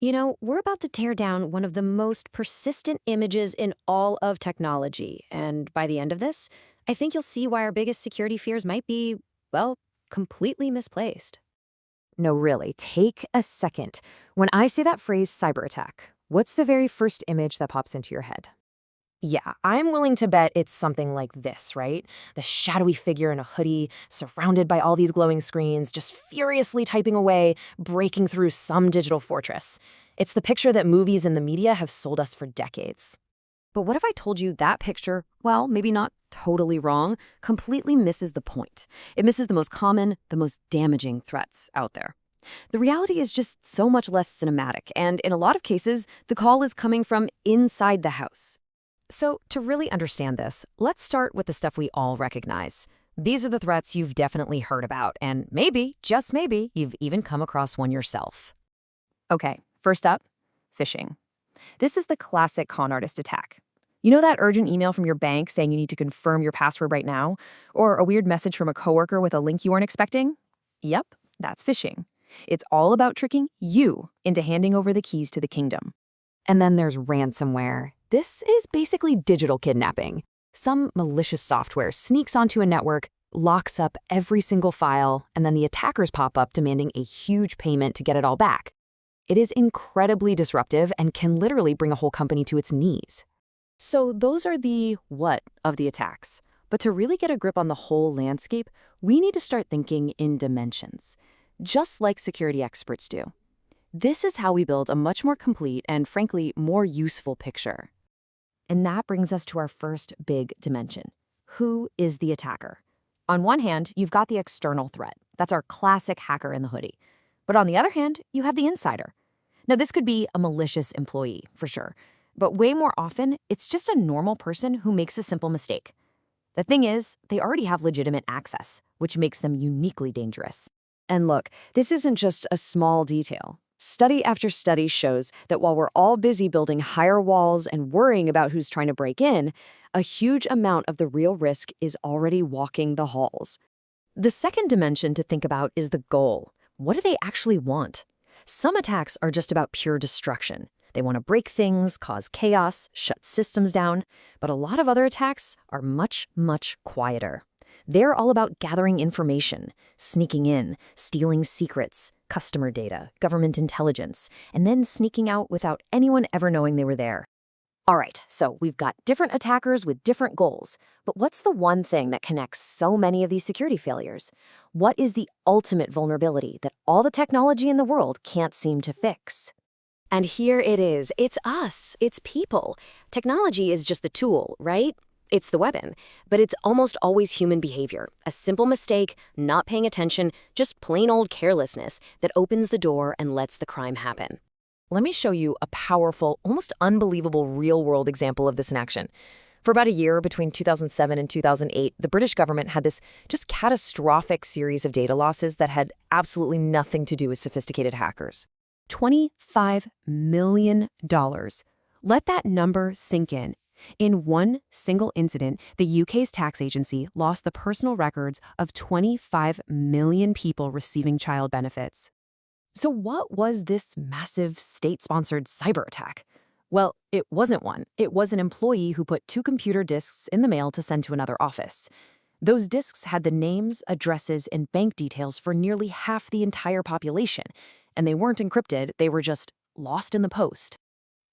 We're about to tear down one of the most persistent images in all of technology. And by the end of this, I think you'll see why our biggest security fears might be, well, completely misplaced. No, really, take a second. When I say that phrase cyber attack, what's the very first image that pops into your head? Yeah, I'm willing to bet it's something like this, right? The shadowy figure in a hoodie, surrounded by all these glowing screens, just furiously typing away, breaking through some digital fortress. It's the picture that movies and the media have sold us for decades. But what if I told you that picture, well, maybe not totally wrong, completely misses the point? It misses the most common, the most damaging threats out there. The reality is just so much less cinematic, and in a lot of cases, the call is coming from inside the house. So, to really understand this, let's start with the stuff we all recognize. These are the threats you've definitely heard about, and maybe, just maybe, you've even come across one yourself. Okay, first up, phishing. This is the classic con artist attack. You know that urgent email from your bank saying you need to confirm your password right now? Or a weird message from a coworker with a link you weren't expecting? Yep, that's phishing. It's all about tricking you into handing over the keys to the kingdom. And then there's ransomware. This is basically digital kidnapping. Some malicious software sneaks onto a network, locks up every single file, and then the attackers pop up demanding a huge payment to get it all back. It is incredibly disruptive and can literally bring a whole company to its knees. So those are the what of the attacks. But to really get a grip on the whole landscape, we need to start thinking in dimensions, just like security experts do. This is how we build a much more complete and, frankly, more useful picture. And that brings us to our first big dimension. Who is the attacker? On one hand, you've got the external threat. That's our classic hacker in the hoodie. But on the other hand, you have the insider. Now, this could be a malicious employee, for sure. But way more often, it's just a normal person who makes a simple mistake. The thing is, they already have legitimate access, which makes them uniquely dangerous. And look, this isn't just a small detail. Study after study shows that while we're all busy building higher walls and worrying about who's trying to break in, a huge amount of the real risk is already walking the halls. The second dimension to think about is the goal. What do they actually want? Some attacks are just about pure destruction. They want to break things, cause chaos, shut systems down. But a lot of other attacks are much, much quieter. They're all about gathering information, sneaking in, stealing secrets, customer data, government intelligence, and then sneaking out without anyone ever knowing they were there. All right, so we've got different attackers with different goals, but what's the one thing that connects so many of these security failures? What is the ultimate vulnerability that all the technology in the world can't seem to fix? And here it is. It's us. It's people. Technology is just the tool, right? It's the weapon, but it's almost always human behavior. A simple mistake, not paying attention, just plain old carelessness that opens the door and lets the crime happen. Let me show you a powerful, almost unbelievable real-world example of this in action. For about a year, between 2007 and 2008, the British government had this just catastrophic series of data losses that had absolutely nothing to do with sophisticated hackers. $25 million. Let that number sink in. In one single incident, the UK's tax agency lost the personal records of 25 million people receiving child benefits. So what was this massive state-sponsored cyber attack? Well, it wasn't one. It was an employee who put 2 computer disks in the mail to send to another office. Those disks had the names, addresses, and bank details for nearly half the entire population, and they weren't encrypted, they were just lost in the post.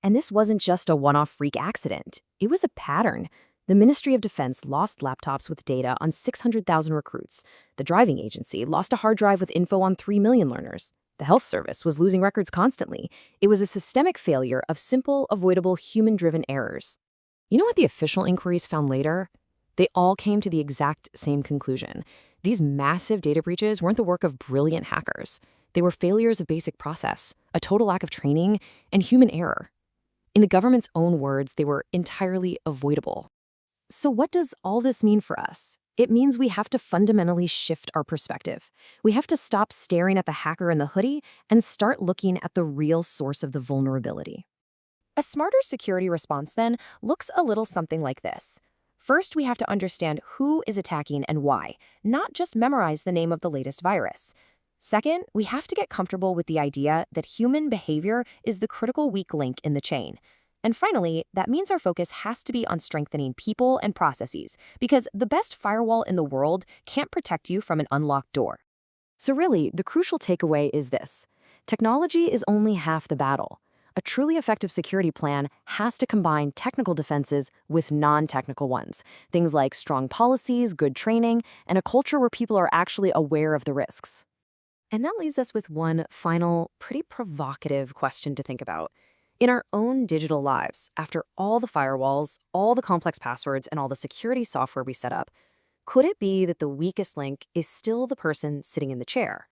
And this wasn't just a one-off freak accident. It was a pattern. The Ministry of Defense lost laptops with data on 600,000 recruits. The driving agency lost a hard drive with info on 3 million learners. The health service was losing records constantly. It was a systemic failure of simple, avoidable, human-driven errors. You know what the official inquiries found later? They all came to the exact same conclusion. These massive data breaches weren't the work of brilliant hackers. They were failures of basic process, a total lack of training, and human error. In the government's own words, they were entirely avoidable. So what does all this mean for us? It means we have to fundamentally shift our perspective. We have to stop staring at the hacker in the hoodie and start looking at the real source of the vulnerability. A smarter security response, then, looks a little something like this. First, we have to understand who is attacking and why, not just memorize the name of the latest virus. Second, we have to get comfortable with the idea that human behavior is the critical weak link in the chain. And finally, that means our focus has to be on strengthening people and processes, because the best firewall in the world can't protect you from an unlocked door. So really, the crucial takeaway is this. Technology is only half the battle. A truly effective security plan has to combine technical defenses with non-technical ones. Things like strong policies, good training, and a culture where people are actually aware of the risks. And that leaves us with one final, pretty provocative question to think about. In our own digital lives, after all the firewalls, all the complex passwords, and all the security software we set up, could it be that the weakest link is still the person sitting in the chair?